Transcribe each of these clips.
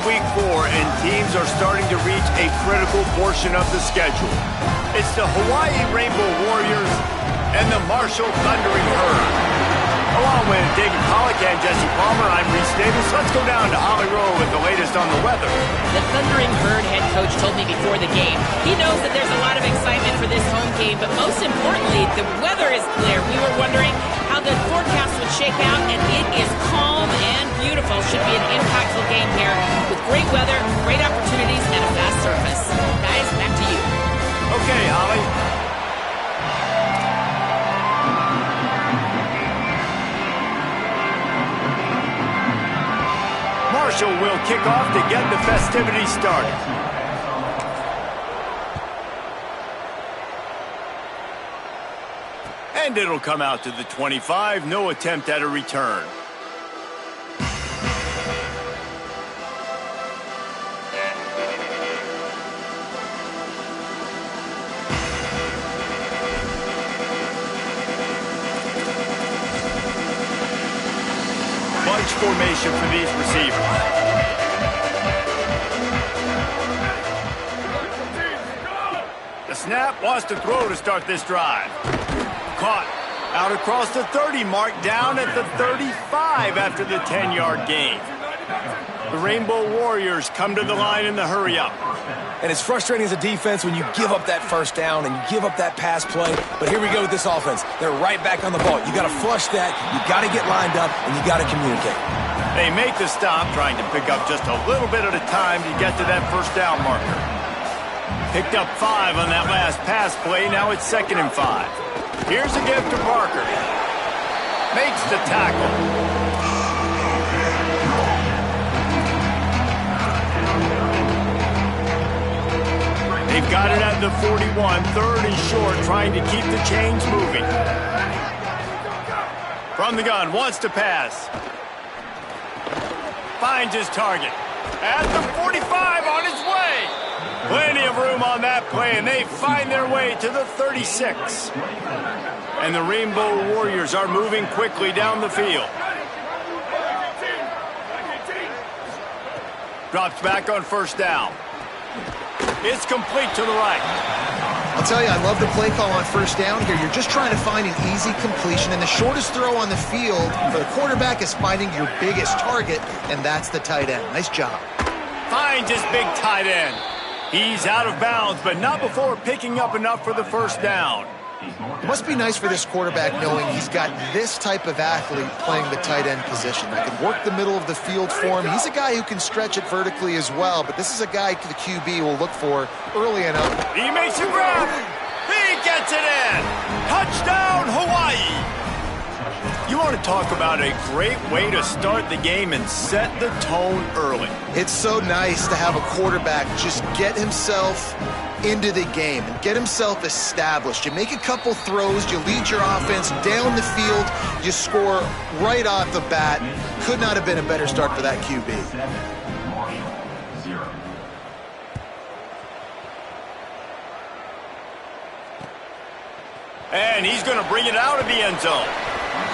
week 4, and teams are starting to reach a critical portion of the schedule. It's the Hawaii Rainbow Warriors and the Marshall Thundering Herd. Along with David Pollack and Jesse Palmer, I'm Reese Davis. Let's go down to Holly Rowe with the latest on the weather. The Thundering Herd head coach told me before the game, he knows that there's a lot of excitement for this home game, but most importantly, the weather is clear. We were wondering how the forecast would shake out, and it is calm and beautiful. Should be an impactful game here with great weather, great opportunities, and a fast surface. Guys, back to you. Okay, Holly. Marshall will kick off to get the festivities started. And it'll come out to the 25. No attempt at a return. Bunch formation for these receivers. The snap wants to throw to start this drive. Caught out across the 30 mark, down at the 35 after the 10-yard gain. The Rainbow Warriors come to the line in the hurry-up. And it's frustrating as a defense when you give up that first down and you give up that pass play. But here we go with this offense. They're right back on the ball. You got to flush that, you got to get lined up, and you got to communicate. They make the stop, trying to pick up just a little bit at a time to get to that first down marker. Picked up 5 on that last pass play. Now it's 2nd and 5. Here's a give to Parker. Makes the tackle. They've got it at the 41, 3rd and short, trying to keep the chains moving. From the gun, wants to pass. Finds his target. At the 45, on his way. Plenty of room on that play, and they find their way to the 36. And the Rainbow Warriors are moving quickly down the field. Drops back on first down. It's complete to the right. I'll tell you, I love the play call on first down here. You're just trying to find an easy completion, and the shortest throw on the field for the quarterback is finding your biggest target, and that's the tight end. Nice job. Finds his big tight end. He's out of bounds, but not before picking up enough for the first down. It must be nice for this quarterback knowing he's got this type of athlete playing the tight end position. That can work the middle of the field for him. He's a guy who can stretch it vertically as well, but this is a guy the QB will look for early enough. He makes a grab. He gets it in. Touchdown, Hawaii. You want to talk about a great way to start the game and set the tone early. It's so nice to have a quarterback just get himself into the game and get himself established. You make a couple throws, you lead your offense down the field, you score right off the bat. Could not have been a better start for that QB. And he's going to bring it out of the end zone.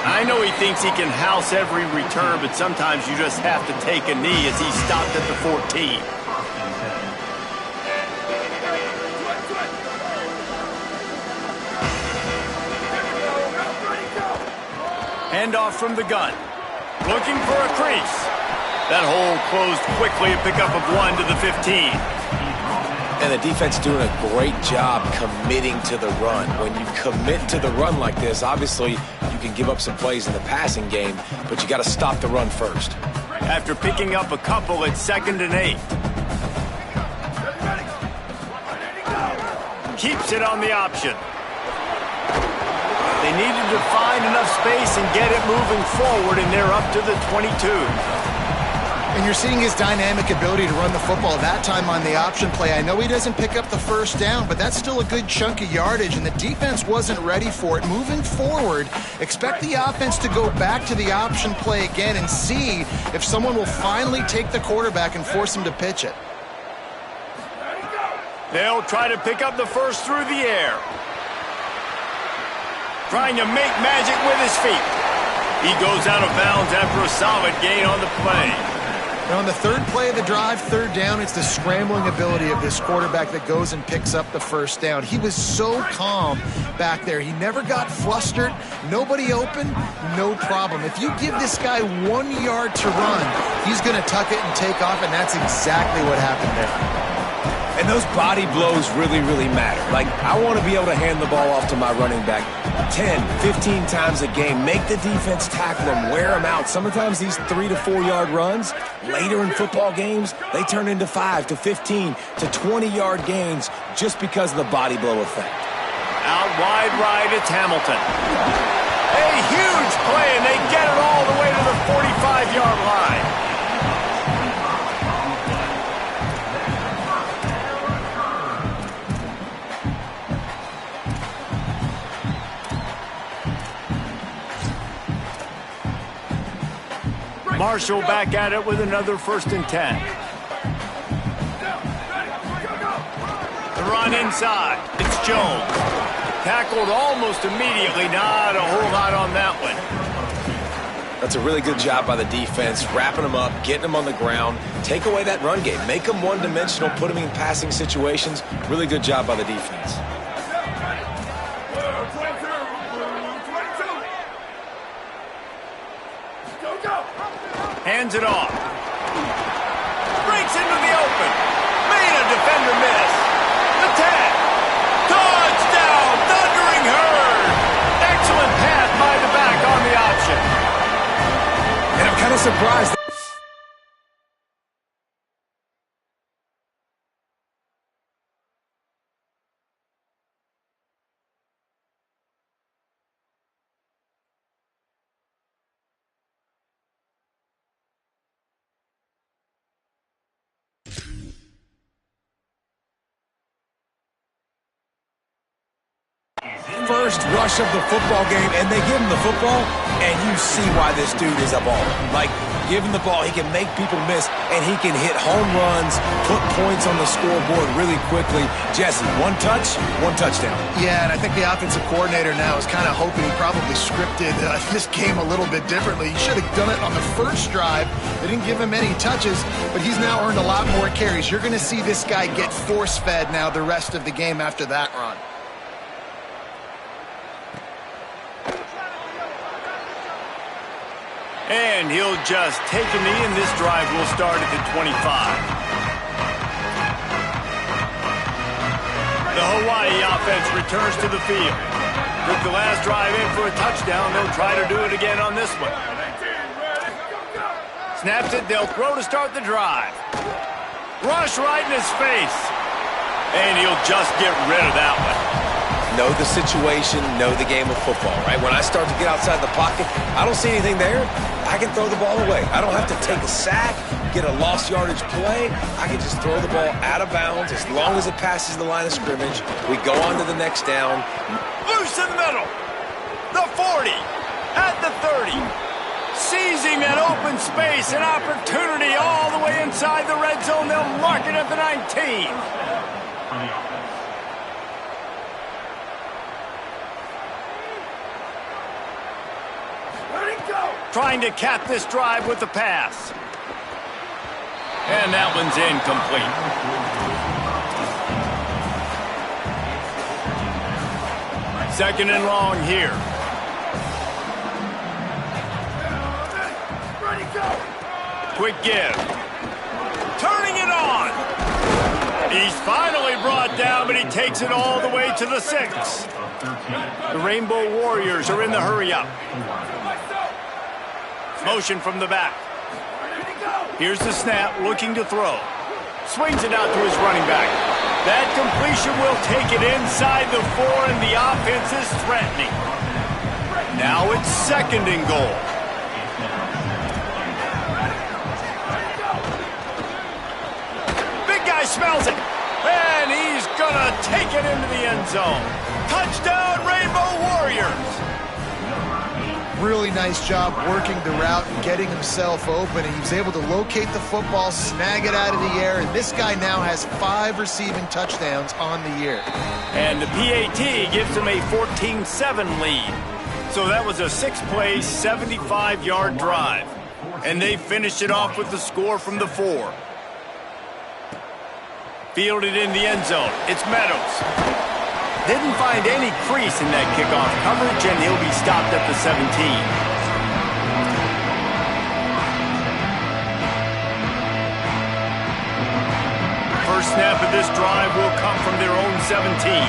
I know he thinks he can house every return, but sometimes you just have to take a knee as he stopped at the 14. Handoff from the gun. Looking for a crease. That hole closed quickly, a pickup of 1 to the 15. And the defense doing a great job committing to the run. When you commit to the run like this, obviously you can give up some plays in the passing game, but you got to stop the run first. After picking up a couple, it's 2nd and 8. Keeps it on the option. They needed to find enough space and get it moving forward, and they're up to the 22. And you're seeing his dynamic ability to run the football that time on the option play. I know he doesn't pick up the first down, but that's still a good chunk of yardage, and the defense wasn't ready for it. Moving forward, expect the offense to go back to the option play again and see if someone will finally take the quarterback and force him to pitch it. They'll try to pick up the first through the air. Trying to make magic with his feet. He goes out of bounds after a solid gain on the play. And on the third play of the drive, third down, it's the scrambling ability of this quarterback that goes and picks up the first down. He was so calm back there. He never got flustered. Nobody open, no problem. If you give this guy 1 yard to run, he's going to tuck it and take off, and that's exactly what happened there. And those body blows really, really matter. Like, I want to be able to hand the ball off to my running back 10, 15 times a game. Make the defense tackle him, wear him out. Sometimes these 3 to 4 yard runs, later in football games, they turn into 5 to 15 to 20 yard gains just because of the body blow effect. Out wide right, it's Hamilton. A huge play, and they get it all the way to the 45-yard line. Marshall back at it with another 1st and 10. The run inside. It's Jones. Tackled almost immediately. Not a whole lot on that one. That's a really good job by the defense, wrapping them up, getting them on the ground. Take away that run game. Make them one-dimensional, put them in passing situations. Really good job by the defense. Hands it off. Breaks into the open. Made a defender miss. The 10. Touchdown, Thundering Herd. Excellent pass by the back on the option. And I'm kind of surprised. First rush of the football game, and they give him the football, and you see why this dude is a baller. Like, give him the ball, he can make people miss, and he can hit home runs, put points on the scoreboard really quickly. Jesse, one touch, one touchdown. Yeah, and I think the offensive coordinator now is kind of hoping he probably scripted this game a little bit differently. He should have done it on the first drive. They didn't give him any touches, but he's now earned a lot more carries. You're going to see this guy get force-fed now the rest of the game after that run. And he'll just take a knee, and this drive will start at the 25. The Hawaii offense returns to the field. With the last drive in for a touchdown, they'll try to do it again on this one. Snaps it, they'll throw to start the drive. Rush right in his face. And he'll just get rid of that one. Know the situation, know the game of football, right? When I start to get outside the pocket, I don't see anything there. I can throw the ball away. I don't have to take a sack, get a lost yardage play. I can just throw the ball out of bounds as long as it passes the line of scrimmage. We go on to the next down. Loose in the middle. The 40. At the 30. Seizing that open space, an opportunity all the way inside the red zone. They'll mark it at the 19. Trying to cap this drive with the pass. And that one's incomplete. Second and long here. Quick give. Turning it on. He's finally brought down, but he takes it all the way to the 6. The Rainbow Warriors are in the hurry-up. Motion from the back. Here's the snap, looking to throw. Swings it out to his running back. That completion will take it inside the 4, and the offense is threatening. Now it's 2nd and goal. Big guy smells it, and he's gonna take it into the end zone. Touchdown, Rainbow Warriors! Really nice job working the route and getting himself open, and he was able to locate the football, snag it out of the air, and this guy now has 5 receiving touchdowns on the year. And the PAT gives him a 14-7 lead. So that was a 6-play, 75-yard drive. And they finished it off with the score from the 4. Fielded in the end zone. It's Meadows. Didn't find any crease in that kickoff coverage, and he'll be stopped at the 17. First snap of this drive will come from their own 17.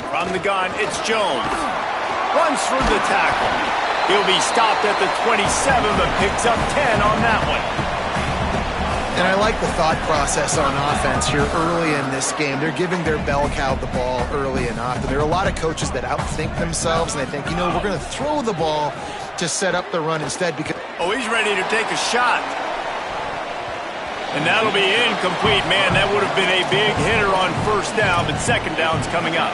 From the gun, it's Jones. Runs through the tackle. He'll be stopped at the 27, but picks up 10 on that one. And I like the thought process on offense here early in this game. They're giving their bell cow the ball early and often. There are a lot of coaches that outthink themselves, and they think, you know, we're going to throw the ball to set up the run instead. Because oh, he's ready to take a shot. And that'll be incomplete. Man, that would have been a big hitter on first down, but second down's coming up.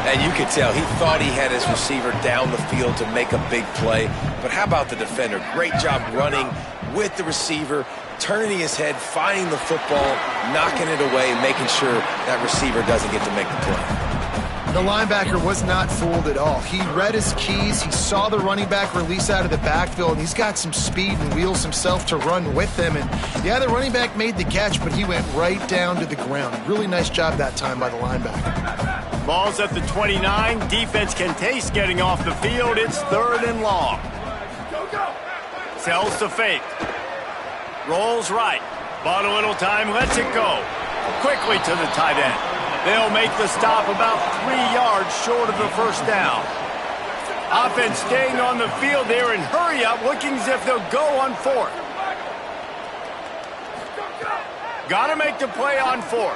And you could tell he thought he had his receiver down the field to make a big play. But how about the defender? Great job running with the receiver, turning his head, finding the football, knocking it away, making sure that receiver doesn't get to make the play. the linebacker was not fooled at all. He read his keys. He saw the running back release out of the backfield, and he's got some speed and wheels himself to run with them. And yeah, the running back made the catch, but he went right down to the ground. Really nice job that time by the linebacker. Ball's at the 29. Defense can taste getting off the field. It's 3rd and long. Sells the fake. Rolls right. Bought a little time, lets it go. Quickly to the tight end. They'll make the stop about 3 yards short of the first down. Offense staying on the field there in hurry up, looking as if they'll go on 4th. Got to make the play on 4th.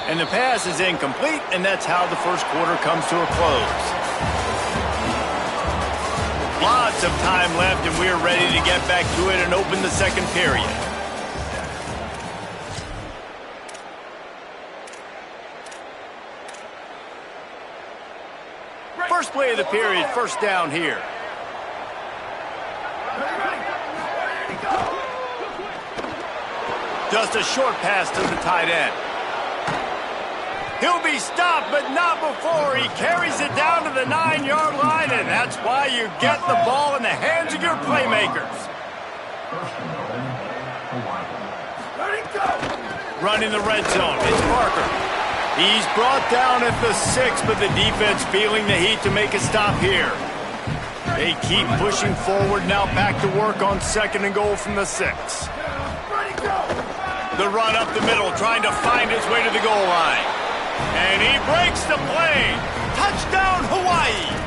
And the pass is incomplete, and that's how the first quarter comes to a close. Lots of time left, and we're ready to get back to it and open the second period. First play of the period, first down here. Just a short pass to the tight end. He'll be stopped, but not before he carries it down to the 9-yard line, and that's why you get the ball in the hands of your playmakers. Running the red zone, it's Parker. He's brought down at the 6, but the defense feeling the heat to make a stop here. They keep pushing forward, now back to work on 2nd and goal from the 6. The run up the middle, trying to find his way to the goal line. And he breaks the play. Touchdown, Hawaii.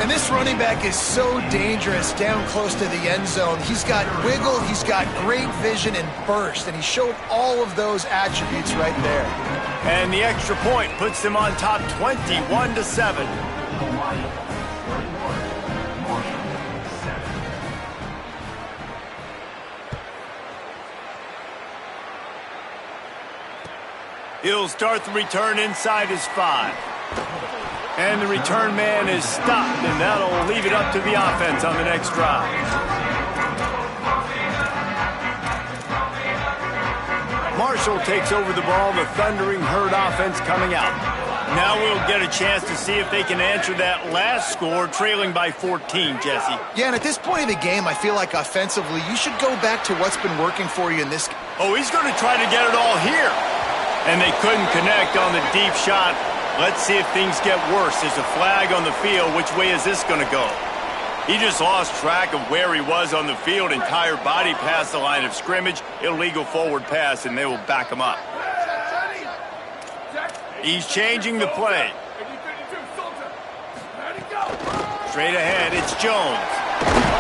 And this running back is so dangerous down close to the end zone. He's got wiggle, he's got great vision and burst, and he showed all of those attributes right there. And the extra point puts them on top 21-7. He'll start the return inside his 5. And the return man is stopped, and that'll leave it up to the offense on the next drive. Marshall takes over the ball, the Thundering Herd offense coming out. Now we'll get a chance to see if they can answer that last score, trailing by 14, Jesse. Yeah, and at this point of the game, I feel like offensively, you should go back to what's been working for you in this game. Oh, he's going to try to get it all here. And they couldn't connect on the deep shot. Let's see if things get worse. There's a flag on the field. Which way is this going to go? He just lost track of where he was on the field. Entire body past the line of scrimmage. Illegal forward pass, and they will back him up. He's changing the play. Straight ahead, it's Jones.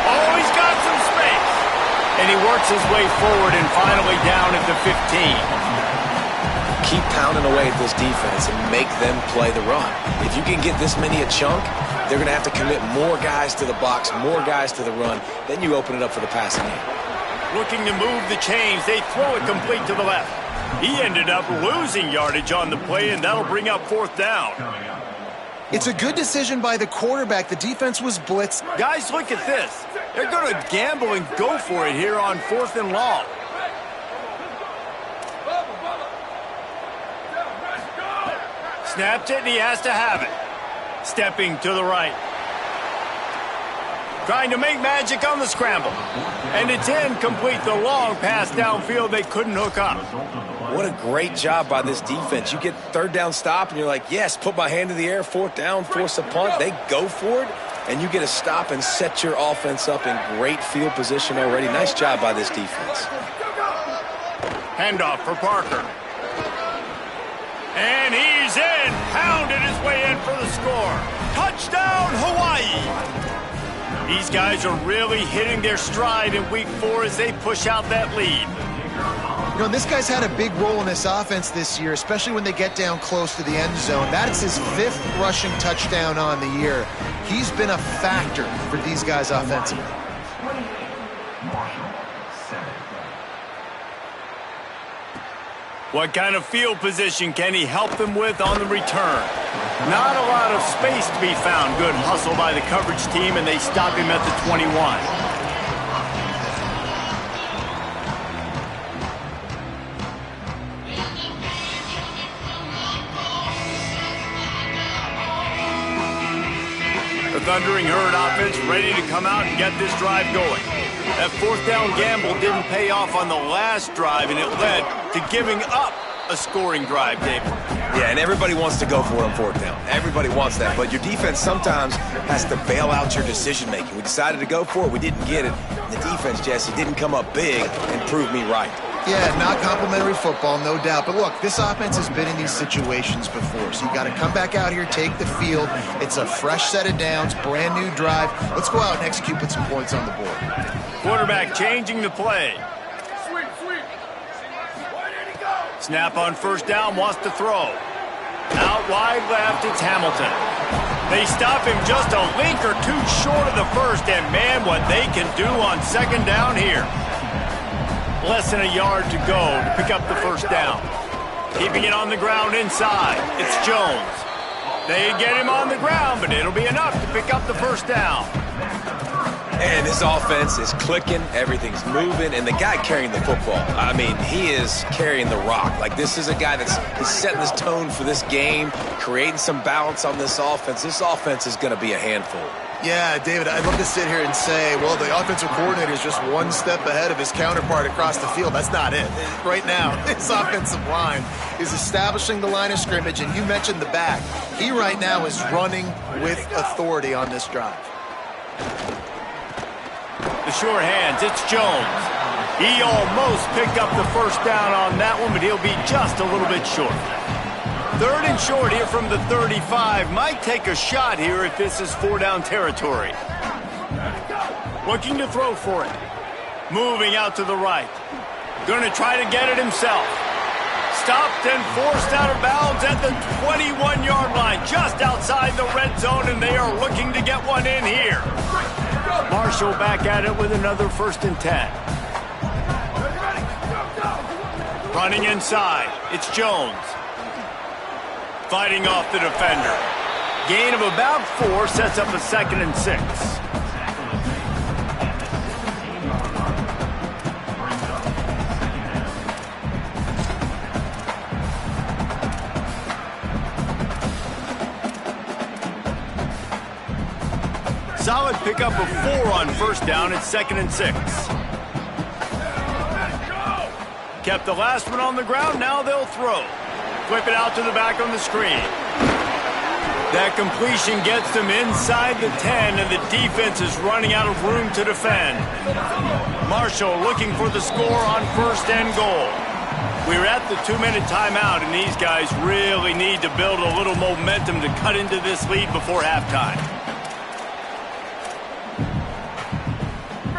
Oh, he's got some space. And he works his way forward and finally down at the 15. Keep pounding away at this defense and make them play the run. If you can get this many a chunk, they're going to have to commit more guys to the box, more guys to the run. Then you open it up for the passing game. Looking to move the chains. They throw it complete to the left. He ended up losing yardage on the play, and that'll bring up 4th down. It's a good decision by the quarterback. The defense was blitzed. Guys, look at this. They're going to gamble and go for it here on 4th and long. Snapped it, and he has to have it. Stepping to the right. Trying to make magic on the scramble. And it's incomplete. The long pass downfield they couldn't hook up. What a great job by this defense. You get third down stop, and you're like, yes, put my hand in the air, fourth down, force a punt. They go for it, and you get a stop and set your offense up in great field position already. Nice job by this defense. Handoff for Parker. And he's in. Pounded his way in for the score. Touchdown, Hawaii. These guys are really hitting their stride in week 4 as they push out that lead. You know, this guy's had a big role in this offense this year, especially when they get down close to the end zone. That is his 5th rushing touchdown on the year. He's been a factor for these guys offensively. What kind of field position can he help them with on the return? Not a lot of space to be found. Good hustle by the coverage team, and they stop him at the 21. The Thundering Herd offense ready to come out and get this drive going. That fourth down gamble didn't pay off on the last drive, and it led to giving up a scoring drive, David. Yeah, and everybody wants to go for it on fourth down. Everybody wants that, but your defense sometimes has to bail out your decision-making. We decided to go for it. We didn't get it. The defense, Jesse, didn't come up big and prove me right. Yeah, not complimentary football, no doubt. But look, this offense has been in these situations before, so you got to come back out here, take the field. It's a fresh set of downs, brand new drive. Let's go out and execute, put some points on the board. Quarterback changing the play. Snap on first down, wants to throw. Out wide left, it's Hamilton. They stop him just a link or two short of the first, and man, what they can do on second down here. Less than a yard to go to pick up the first down. Keeping it on the ground inside, it's Jones. They get him on the ground, but it'll be enough to pick up the first down. And this offense is clicking, everything's moving, and the guy carrying the football, I mean, he is carrying the rock. Like, this is a guy he's setting this tone for this game, creating some balance on this offense. This offense is going to be a handful. Yeah, David, I'd love to sit here and say, well, the offensive coordinator is just one step ahead of his counterpart across the field. That's not it. Right now, his offensive line is establishing the line of scrimmage, and you mentioned the back. He right now is running with authority on this drive. The short hands, it's Jones. He almost picked up the first down on that one, but he'll be just a little bit short. Third and short here from the 35. Might take a shot here if this is 4-down territory. Looking to throw for it. Moving out to the right. Going to try to get it himself. Stopped and forced out of bounds at the 21-yard line, just outside the red zone, and they are looking to get one in here. Marshall back at it with another 1st and 10. Running inside, it's Jones. Fighting off the defender. Gain of about 4 sets up a 2nd and 6. Solid pickup of 4 on first down. It's 2nd and 6. Kept the last one on the ground. Now they'll throw. Flip it out to the back on the screen. That completion gets them inside the 10, and the defense is running out of room to defend. Marshall looking for the score on 1st and goal. We're at the 2-minute timeout, and these guys really need to build a little momentum to cut into this lead before halftime.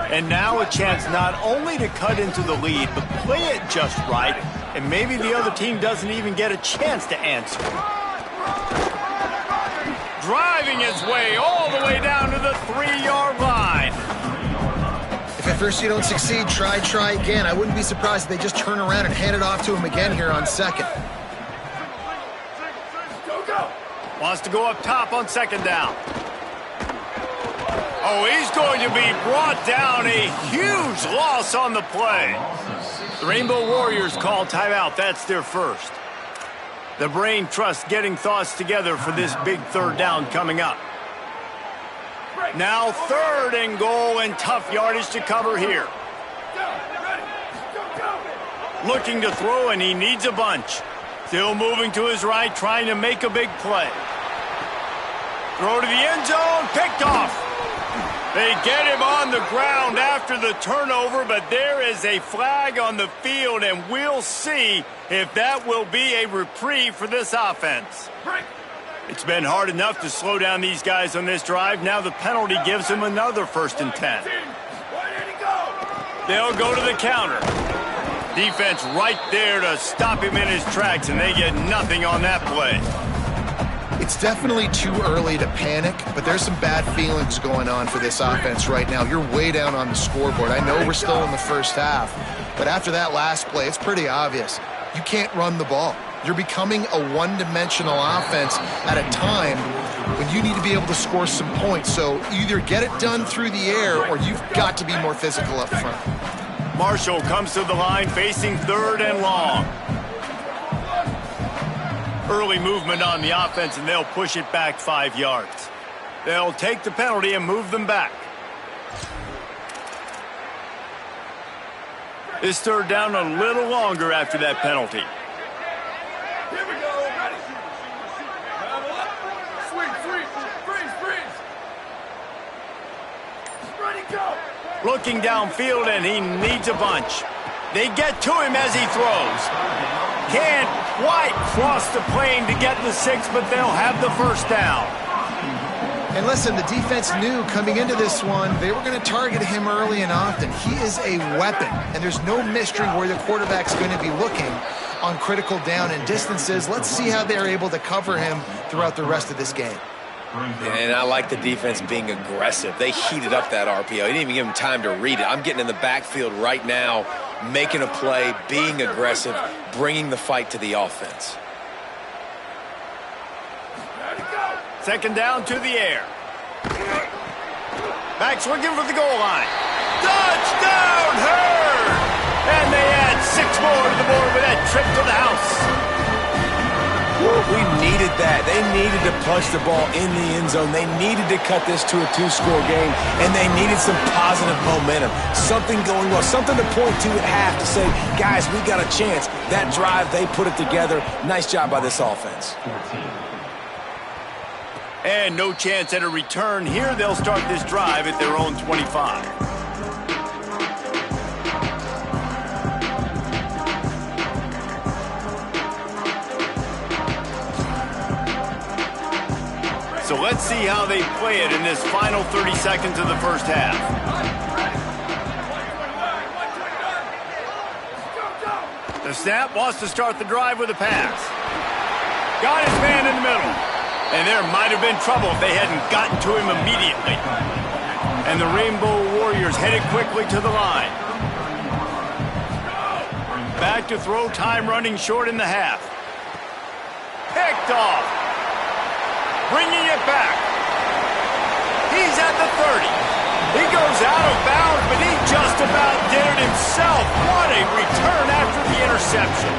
And now a chance not only to cut into the lead, but play it just right, and maybe the other team doesn't even get a chance to answer. Driving his way all the way down to the 3-yard line. If at first you don't succeed, try again. I wouldn't be surprised if they just turn around and hand it off to him again here on 2nd. Wants to go up top on 2nd down. Oh, he's going to be brought down. A huge loss on the play. The Rainbow Warriors call timeout. That's their first. The brain trust getting thoughts together for this big third down coming up. Now 3rd and goal, and tough yardage to cover here. Looking to throw, and he needs a bunch. Still moving to his right, trying to make a big play. Throw to the end zone, picked off. They get him on the ground after the turnover, but there is a flag on the field, and we'll see if that will be a reprieve for this offense. It's been hard enough to slow down these guys on this drive. Now the penalty gives them another 1st and 10. They'll go to the counter. Defense right there to stop him in his tracks, and they get nothing on that play. It's definitely too early to panic, but there's some bad feelings going on for this offense right now. You're way down on the scoreboard. I know we're still in the first half, but after that last play, it's pretty obvious. You can't run the ball. You're becoming a one-dimensional offense at a time when you need to be able to score some points. So either get it done through the air, or you've got to be more physical up front. Marshall comes to the line facing 3rd and long. Early movement on the offense, and they'll push it back 5 yards. They'll take the penalty and move them back. This 3rd down a little longer after that penalty. Here we go. Ready. Freeze. Ready, go. Looking downfield, and he needs a bunch. They get to him as he throws. Can't quite cross the plane to get the 6, but they'll have the 1st down. And listen, the defense knew coming into this one, they were going to target him early and often. He is a weapon, and there's no mystery where the quarterback's going to be looking on critical down and distances. Let's see how they're able to cover him throughout the rest of this game. And I like the defense being aggressive. They heated up that RPO. He didn't even give him time to read it. I'm getting in the backfield right now, making a play, being aggressive, bringing the fight to the offense. 2nd down to the air. Backs looking for the goal line. Touchdown, Hurd! And they add 6 more to the board with that trip to the house. We needed that. They needed to punch the ball in the end zone. They needed to cut this to a 2-score game, and they needed some positive momentum. Something going well, something to point to at half to say, guys, we got a chance. That drive, they put it together. Nice job by this offense. And no chance at a return here. They'll start this drive at their own 25. So let's see how they play it in this final 30 seconds of the 1st half. The snap wants to start the drive with a pass. Got his man in the middle. And there might have been trouble if they hadn't gotten to him immediately. And the Rainbow Warriors headed quickly to the line. Back to throw, time running short in the half. Picked off. Bringing it back. He's at the 30. He goes out of bounds, but he just about did it himself. What a return after the interception.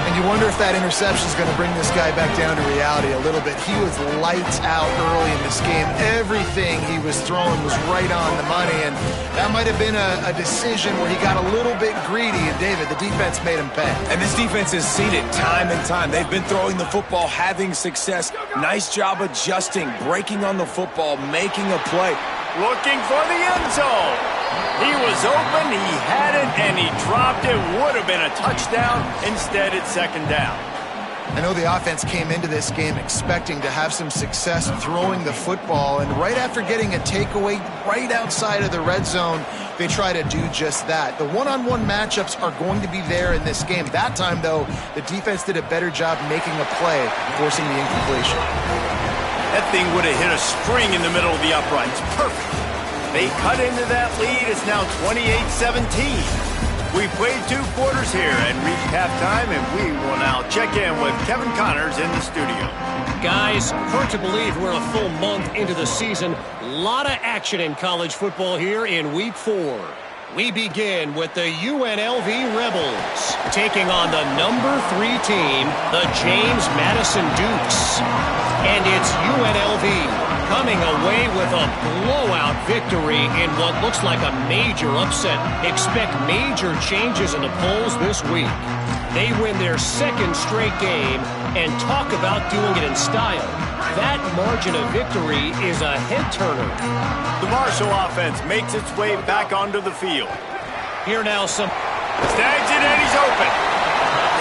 And you wonder if that interception is going to bring this guy back down to reality a little bit. He was lights out early in this game. Everything he was throwing was right on the money, and that might have been a decision where he got a little bit greedy, and David, the defense made him pay. And this defense has seen it time and time. They've been throwing the football, having success. Nice job adjusting, breaking on the football, making a play. Looking for the end zone. He was open, he had it, and he dropped it. Would have been a touchdown. Instead, it's 2nd down. I know the offense came into this game expecting to have some success throwing the football, and right after getting a takeaway right outside of the red zone, they try to do just that. The one-on-one matchups are going to be there in this game. That time, though, the defense did a better job making a play, forcing the incompletion. That thing would have hit a string in the middle of the uprights. Perfect. They cut into that lead. It's now 28-17. We played 2 quarters here and reached halftime, and we will now check in with Kevin Connors in the studio. Guys, hard to believe we're a full month into the season. A lot of action in college football here in Week 4. We begin with the UNLV Rebels, taking on the number 3 team, the James Madison Dukes. And it's UNLV coming away with a blowout victory in what looks like a major upset. Expect major changes in the polls this week. They win their 2nd straight game, and talk about doing it in style. That margin of victory is a head-turner. The Marshall offense makes its way back onto the field. Here now some... Snags it and he's open.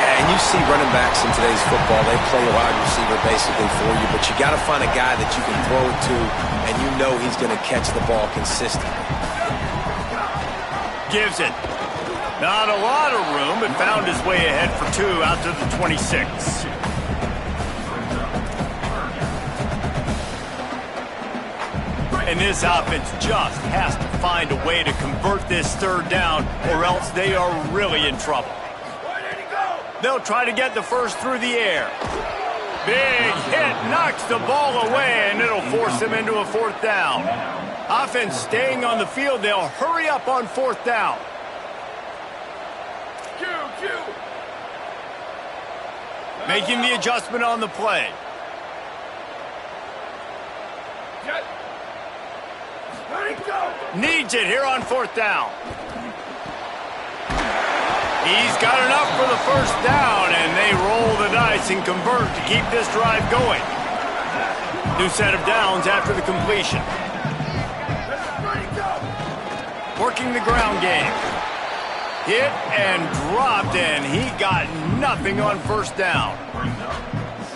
Yeah, and you see running backs in today's football, they play a wide receiver basically for you, but you got to find a guy that you can throw it to, and you know he's going to catch the ball consistently. Gives it. Not a lot of room, but found his way ahead for 2 out to the 26. And this offense just has to find a way to convert this 3rd down, or else they are really in trouble. They'll try to get the first through the air. Big hit, knocks the ball away, and it'll force them into a 4th down. Offense staying on the field, they'll hurry up on 4th down. Making the adjustment on the play. Needs it here on 4th down. He's got enough for the 1st down, and they roll the dice and convert to keep this drive going. New set of downs after the completion. Working the ground game. Hit and dropped, and he got nothing on 1st down.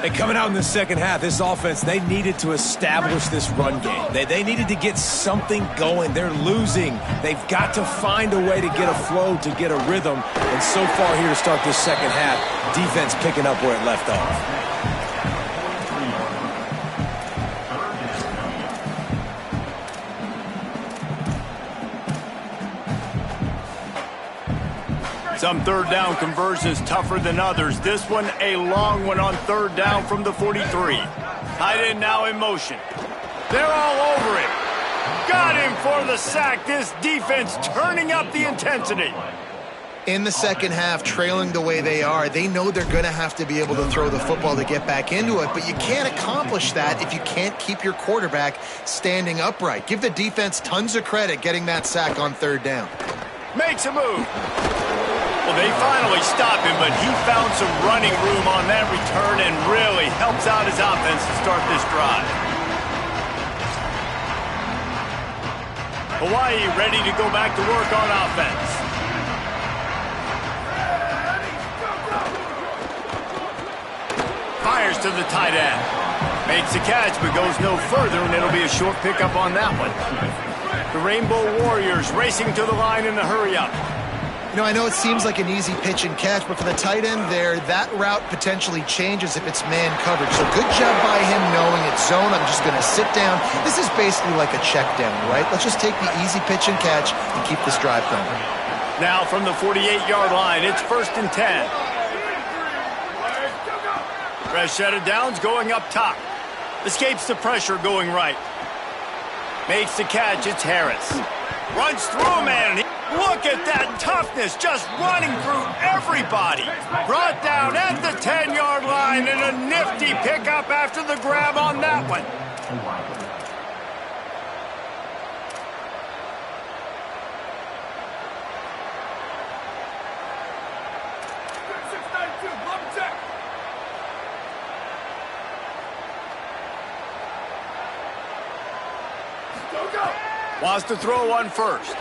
And coming out in the second half, this offense, they needed to establish this run game. They needed to get something going. They're losing. They've got to find a way to get a flow, to get a rhythm. And so far here to start this second half, defense picking up where it left off. Some 3rd down conversions tougher than others. This one a long one on 3rd down from the 43. Tight end now in motion. They're all over him. Got him for the sack. This defense turning up the intensity. In the second half, trailing the way they are, they know they're going to have to be able to throw the football to get back into it, but you can't accomplish that if you can't keep your quarterback standing upright. Give the defense tons of credit getting that sack on 3rd down. Makes a move. Well, they finally stop him, but he found some running room on that return and really helps out his offense to start this drive. Hawaii ready to go back to work on offense. Fires to the tight end. Makes the catch, but goes no further, and it'll be a short pickup on that one. The Rainbow Warriors racing to the line in the hurry-up. You know, I know it seems like an easy pitch and catch, but for the tight end there, that route potentially changes if it's man coverage. So good job by him knowing it's zone. I'm just going to sit down. This is basically like a check down, right? Let's just take the easy pitch and catch and keep this drive going. Now from the 48-yard line, it's 1st and 10. Fresh set of downs going up top. Escapes the pressure going right. Makes the catch, it's Harris. Runs through a man. Look at that toughness, just running through everybody. Brought down at the 10-yard line, and a nifty pickup after the grab on that one. Wants to throw on 1st.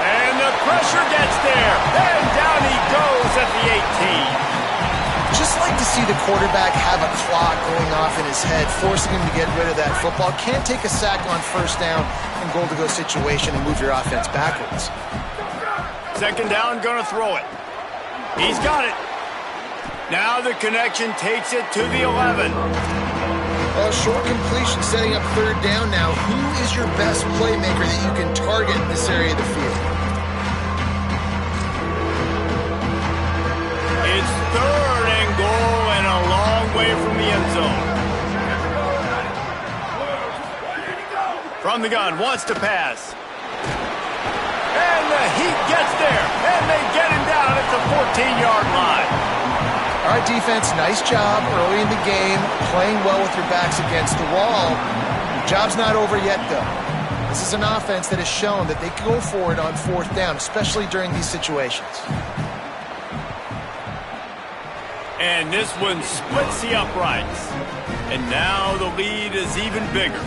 And the pressure gets there. And down he goes at the 18. Just like to see the quarterback have a clock going off in his head, forcing him to get rid of that football. Can't take a sack on 1st down in goal-to-go situation and move your offense backwards. 2nd down, gonna throw it. He's got it. Now the connection takes it to the 11. Well, short completion setting up 3rd down now. Who is your best playmaker that you can target in this area of the field? It's 3rd and goal and a long way from the end zone. From the gun, wants to pass. And the heat gets there, and they get him down at the 14-yard line. All right, defense, nice job early in the game, playing well with your backs against the wall. Job's not over yet, though. This is an offense that has shown that they can go for it on 4th down, especially during these situations. And this one splits the uprights. And now the lead is even bigger.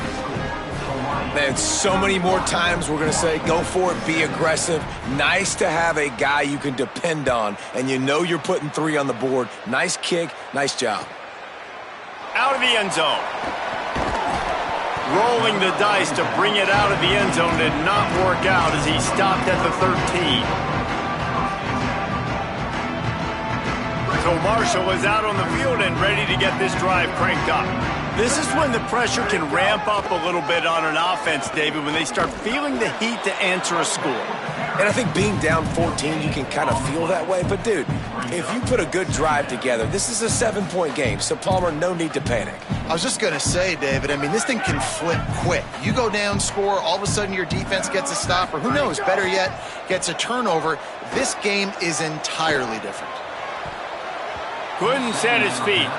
Man, so many more times we're going to say, go for it, be aggressive. Nice to have a guy you can depend on, and you know you're putting 3 on the board. Nice kick, nice job. Out of the end zone. Rolling the dice to bring it out of the end zone did not work out as he stopped at the 13. So Marshall is out on the field and ready to get this drive cranked up. This is when the pressure can ramp up a little bit on an offense, David, when they start feeling the heat to answer a score. And I think being down 14, you can kind of feel that way. But, dude, if you put a good drive together, this is a 7-point game. So, Palmer, no need to panic. I was just going to say, David, I mean, this thing can flip quick. You go down, score, all of a sudden your defense gets a stop, or who knows, better yet, gets a turnover. This game is entirely different. Couldn't set his feet.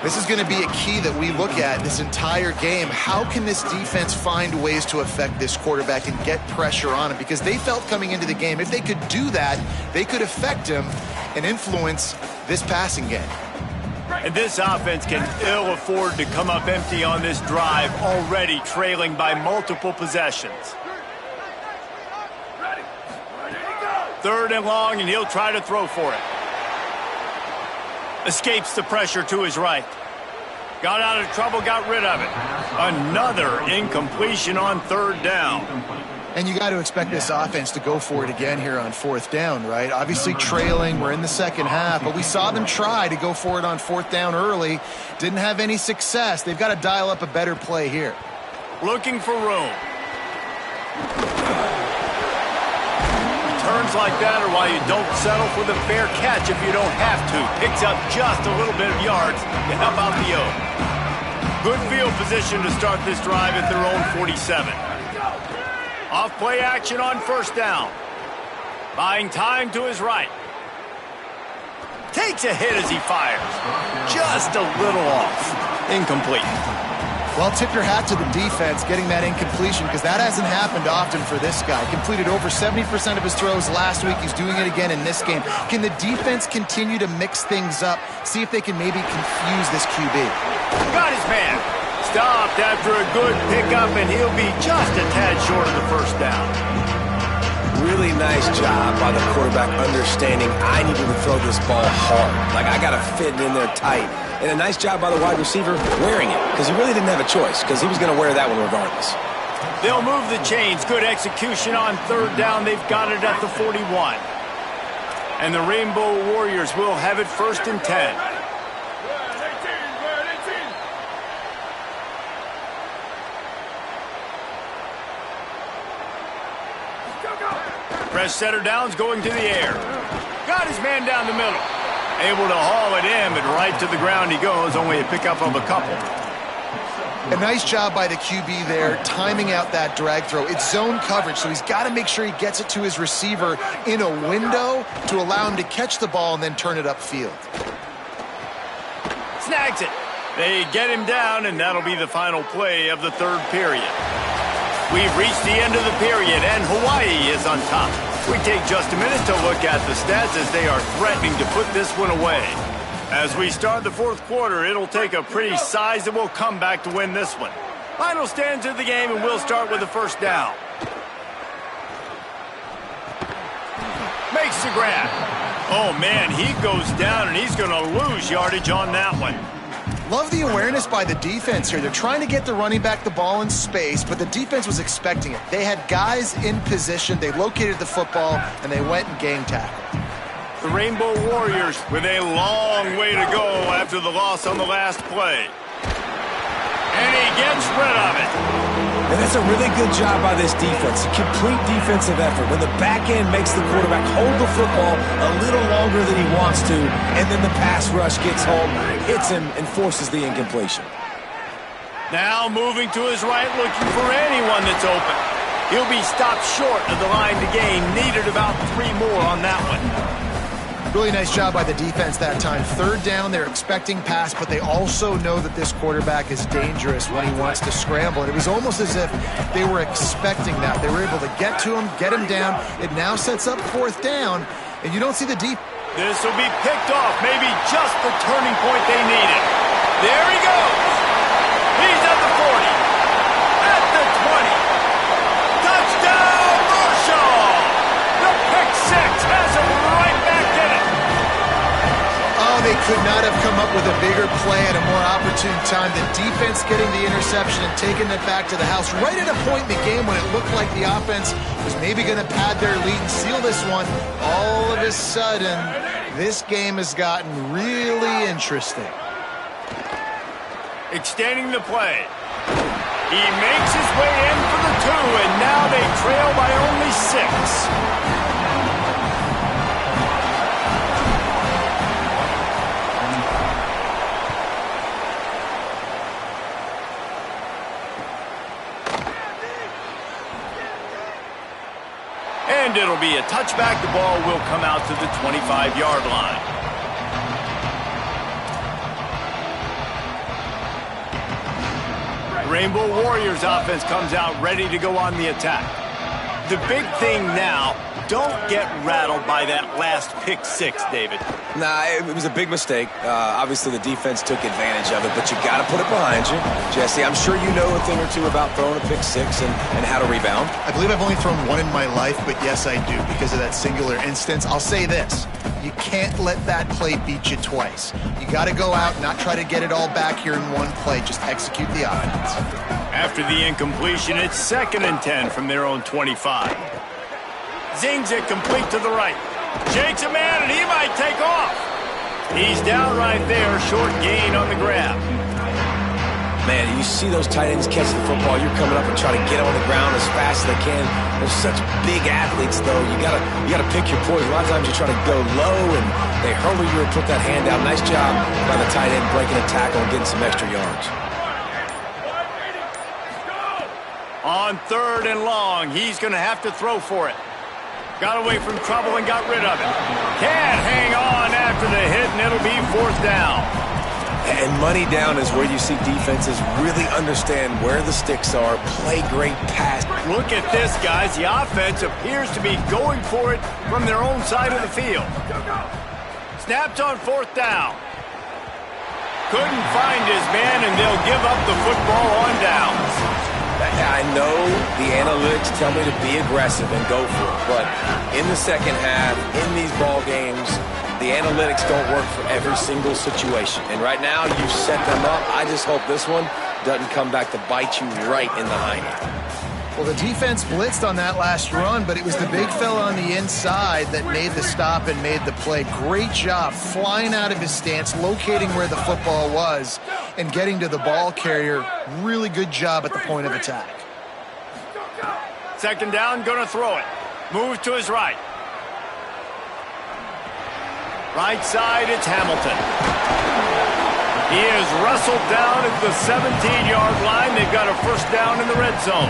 This is going to be a key that we look at this entire game. How can this defense find ways to affect this quarterback and get pressure on him? Because they felt coming into the game, if they could do that, they could affect him and influence this passing game. And this offense can ill afford to come up empty on this drive, already trailing by multiple possessions. 3rd and long, and he'll try to throw for it. Escapes the pressure to his right. Got out of trouble, got rid of it. Another incompletion on 3rd down. And you got to expect this offense to go for it again here on 4th down, right? Obviously trailing, we're in the second half, but we saw them try to go for it on 4th down early. Didn't have any success. They've got to dial up a better play here. Looking for room. Turns like that are why you don't settle for the fair catch if you don't have to. Picks up just a little bit of yards to help out the O. Good field position to start this drive at their own 47. Off play action on 1st down. Buying time to his right. Takes a hit as he fires. Just a little off. Incomplete. Well, tip your hat to the defense getting that incompletion because that hasn't happened often for this guy. Completed over 70% of his throws last week. He's doing it again in this game. Can the defense continue to mix things up? See if they can maybe confuse this QB. Got his man. Stopped after a good pickup, and he'll be just a tad short of the 1st down. Really nice job by the quarterback understanding I needed to throw this ball hard. Like, I got to fit it in there tight. And a nice job by the wide receiver wearing it because he really didn't have a choice because he was going to wear that one regardless. They'll move the chains. Good execution on 3rd down. They've got it at the 41. And the Rainbow Warriors will have it 1st and 10. Press setter downs going to the air. Got his man down the middle. Able to haul it in, but right to the ground he goes. Only a pickup of a couple. A nice job by the QB there, timing out that drag throw. It's zone coverage, so he's got to make sure he gets it to his receiver in a window to allow him to catch the ball and then turn it upfield. Snags it. They get him down, and that'll be the final play of the 3rd period. We've reached the end of the period, and Hawaii is on top. We take just a minute to look at the stats as they are threatening to put this one away. As we start the 4th quarter, it'll take a pretty sizable comeback to win this one. Final stands of the game, and we'll start with the 1st down. Makes the grab. Oh, man, he goes down, and he's going to lose yardage on that one. Love the awareness by the defense here. They're trying to get the running back the ball in space, but the defense was expecting it. They had guys in position, they located the football, and they went and gang tackled. The Rainbow Warriors with a long way to go after the loss on the last play. And he gets rid of it. And that's a really good job by this defense. A complete defensive effort. When the back end makes the quarterback hold the football a little longer than he wants to, and then the pass rush gets home, hits him, and forces the incompletion. Now moving to his right, looking for anyone that's open. He'll be stopped short of the line to gain. Needed about 3 more on that one. Really nice job by the defense that time. Third down, they're expecting pass, but they also know that this quarterback is dangerous when he wants to scramble. And it was almost as if they were expecting that. They were able to get to him, get him down. It now sets up fourth down, and you don't see the deep. This will be picked off, maybe just the turning point they needed. There he goes. He's at the 40, at the 20. Touchdown, Marshall! The pick six has him right back in it. Oh, they could not have come up with a bigger play at a more opportune time. The defense getting the interception and taking it back to the house right at a point in the game when it looked like the offense was maybe going to pad their lead and seal this one. All of a sudden, this game has gotten really interesting. Extending the play. He makes his way in for the 2, and now they trail by only 6. And it'll be a touchback. The ball will come out to the 25-yard line. Rainbow Warriors offense comes out ready to go on the attack. The big thing now, don't get rattled by that last pick six, David. Nah, it was a big mistake. Obviously, the defense took advantage of it, but you got to put it behind you. Jesse, I'm sure you know a thing or two about throwing a pick six and how to rebound. I believe I've only thrown one in my life, but yes, I do because of that singular instance. I'll say this. You can't let that play beat you twice. You got to go out, not try to get it all back here in one play. Just execute the offense. After the incompletion, it's 2nd and 10 from their own 25. Zings it complete to the right. Shakes a man, and he might take off. He's down right there, short gain on the grab. Man, you see those tight ends catch the football, you're coming up and trying to get on the ground as fast as they can. They're such big athletes, though. You gotta pick your poise. A lot of times you try to go low, and they hurl you and put that hand down. Nice job by the tight end breaking a tackle and getting some extra yards. On 3rd and long, he's going to have to throw for it. Got away from trouble and got rid of it. Can't hang on after the hit, and it'll be 4th down. And money down is where you see defenses really understand where the sticks are, play great pass. Look at this, guys. The offense appears to be going for it from their own side of the field. Snapped on 4th down. Couldn't find his man, and they'll give up the football on downs. I know the analytics tell me to be aggressive and go for it, but in the second half, in these ball games, the analytics don't work for every single situation. And right now, you've set them up. I just hope this one doesn't come back to bite you right in the hiney. Well, the defense blitzed on that last run, but it was the big fella on the inside that made the stop and made the play. Great job flying out of his stance, locating where the football was, and getting to the ball carrier. Really good job at the point of attack. 2nd down, gonna throw it. Moves to his right. Right side, it's Hamilton. He is wrestled down at the 17-yard line. They've got a 1st down in the red zone.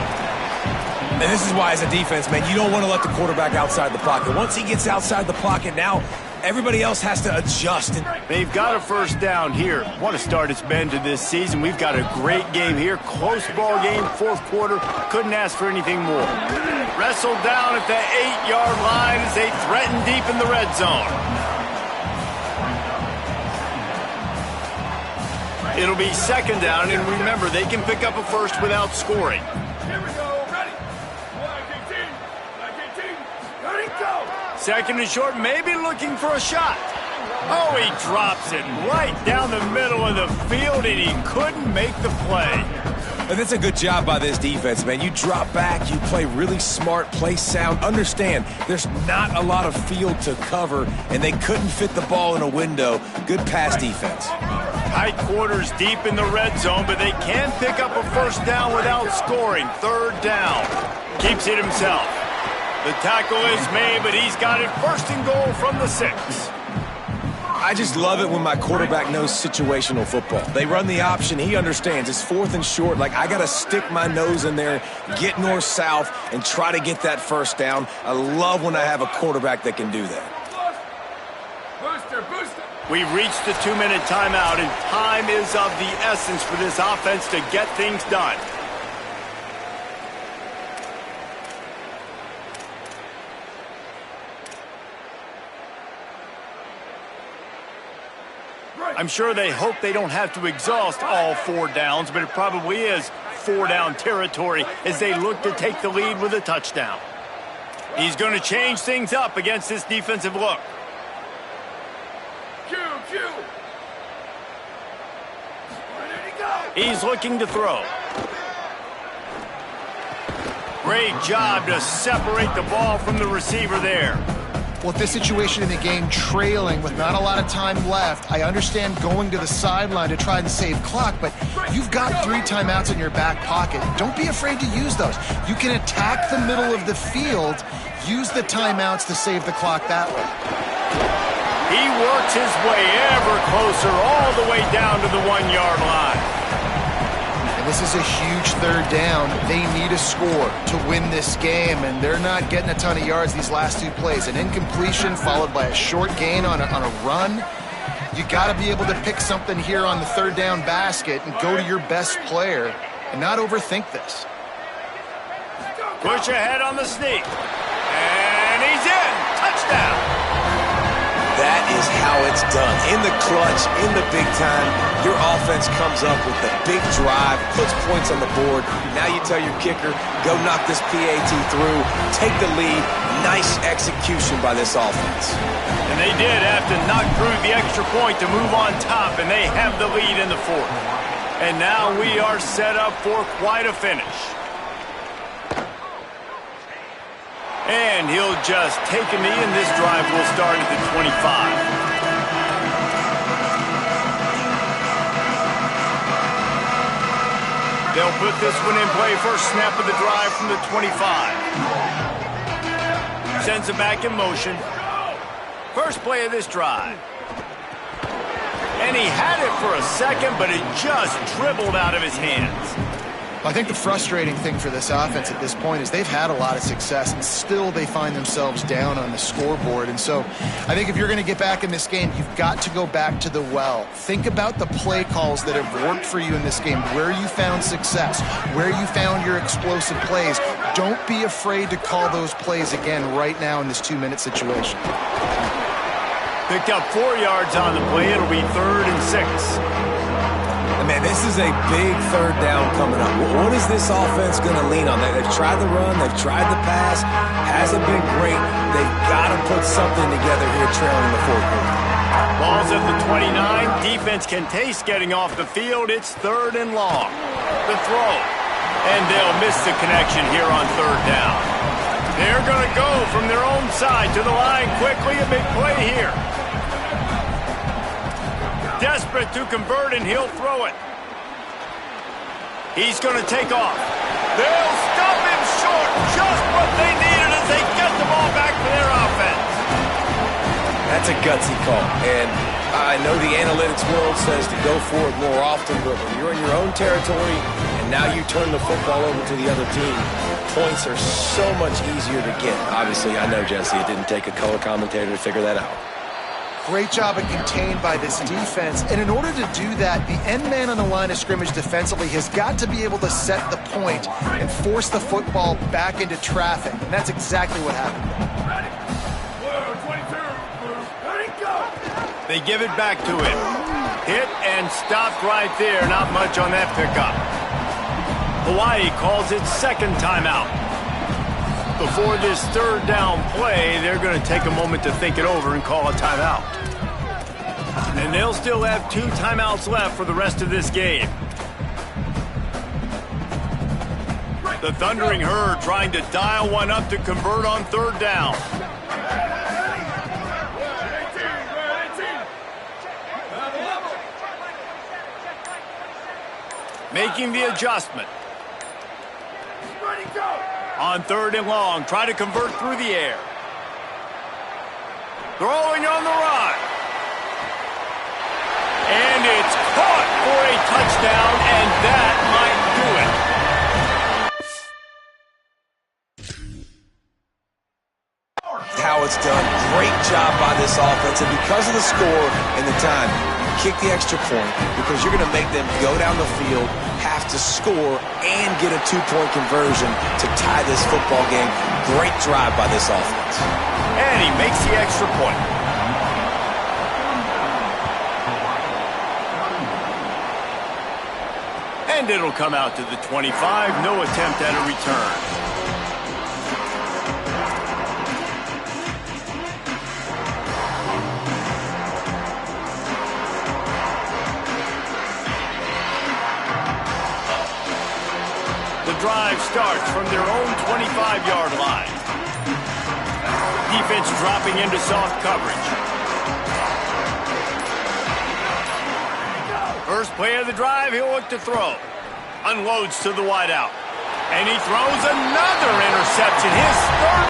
And this is why, as a defense, man, you don't want to let the quarterback outside the pocket. Once he gets outside the pocket, now everybody else has to adjust. They've got a 1st down here. What a start it's been to this season. We've got a great game here. Close ball game, 4th quarter. Couldn't ask for anything more. Wrestled down at the 8-yard line as they threaten deep in the red zone. It'll be 2nd down, and remember, they can pick up a 1st without scoring. Here we go. Ready. 18. Ready, go. 2nd and short, maybe looking for a shot. Oh, he drops it right down the middle of the field, and he couldn't make the play. And that's a good job by this defense, man. You drop back, you play really smart, play sound. Understand, there's not a lot of field to cover, and they couldn't fit the ball in a window. Good pass defense. Tight quarters deep in the red zone, but they can pick up a 1st down without scoring. 3rd down. Keeps it himself. The tackle is made, but he's got it 1st and goal from the 6. I just love it when my quarterback knows situational football. They run the option. He understands. It's 4th and short. Like, I got to stick my nose in there, get north-south, and try to get that first down. I love when I have a quarterback that can do that. Booster. We've reached the 2-minute timeout, and time is of the essence for this offense to get things done. I'm sure they hope they don't have to exhaust all 4 downs, but it probably is 4-down territory as they look to take the lead with a touchdown. He's going to change things up against this defensive look. Q. Where did he go? He's looking to throw. Great job to separate the ball from the receiver there. Well, with this situation in the game, trailing with not a lot of time left, I understand going to the sideline to try and save clock, but you've got 3 timeouts in your back pocket. Don't be afraid to use those. You can attack the middle of the field, use the timeouts to save the clock that way. He works his way ever closer all the way down to the 1-yard line. And this is a huge 3rd down. They need a score to win this game, and they're not getting a ton of yards these last 2 plays. An incompletion followed by a short gain on a run. You got to be able to pick something here on the 3rd down basket and go to your best player and not overthink this. Push ahead on the sneak. And he's in. Touchdown. That is how it's done. In the clutch, in the big time, your offense comes up with the big drive, puts points on the board. Now you tell your kicker, go knock this PAT through, take the lead. Nice execution by this offense. And they did have to knock through the extra point to move on top, and they have the lead in the 4th. And now we are set up for quite a finish. And he'll just take a knee, and this drive will start at the 25. They'll put this one in play. First snap of the drive from the 25. Sends it back in motion. First play of this drive. And he had it for a second, but it just dribbled out of his hands. I think the frustrating thing for this offense at this point is they've had a lot of success, and still they find themselves down on the scoreboard. And so I think if you're going to get back in this game, you've got to go back to the well. Think about the play calls that have worked for you in this game, where you found success, where you found your explosive plays. Don't be afraid to call those plays again right now in this 2-minute situation. Picked up 4 yards on the play. It'll be 3rd and 6. Man, this is a big 3rd down coming up. What is this offense going to lean on? They've tried the run, they've tried the pass, hasn't been great. They've got to put something together here trailing the 4th quarter. Ball's at the 29. Defense can taste getting off the field. It's 3rd and long. The throw. And they'll miss the connection here on 3rd down. They're going to go from their own side to the line quickly. A big play here. Desperate to convert, and he'll throw it. He's going to take off. They'll stop him short. Just what they needed as they get the ball back for their offense. That's a gutsy call. And I know the analytics world says to go for it more often, but when you're in your own territory and now you turn the football over to the other team, points are so much easier to get. Obviously, I know, Jesse, it didn't take a color commentator to figure that out. Great job of contained by this defense. And in order to do that, the end man on the line of scrimmage defensively has got to be able to set the point and force the football back into traffic. And that's exactly what happened. Ready. Whoa, 22. Ready, go. They give it back to him. Hit and stopped right there. Not much on that pickup. Hawaii calls its 2nd timeout. Before this 3rd down play, they're going to take a moment to think it over and call a timeout. And they'll still have 2 timeouts left for the rest of this game. The Thundering Herd trying to dial one up to convert on 3rd down. Making the adjustment. Ready, go. On 3rd and long, try to convert through the air. Throwing on the run. And it's caught for a touchdown, and that might do it. How it's done. Great job by this offense. And because of the score and the time, kick the extra point because you're going to make them go down the field, have to score, and get a two-point conversion to tie this football game. Great drive by this offense. And he makes the extra point. And it'll come out to the 25. No attempt at a return. The drive starts from their own 25-yard line. Defense dropping into soft coverage. First play of the drive, he'll look to throw. Unloads to the wideout. And he throws another interception. His third.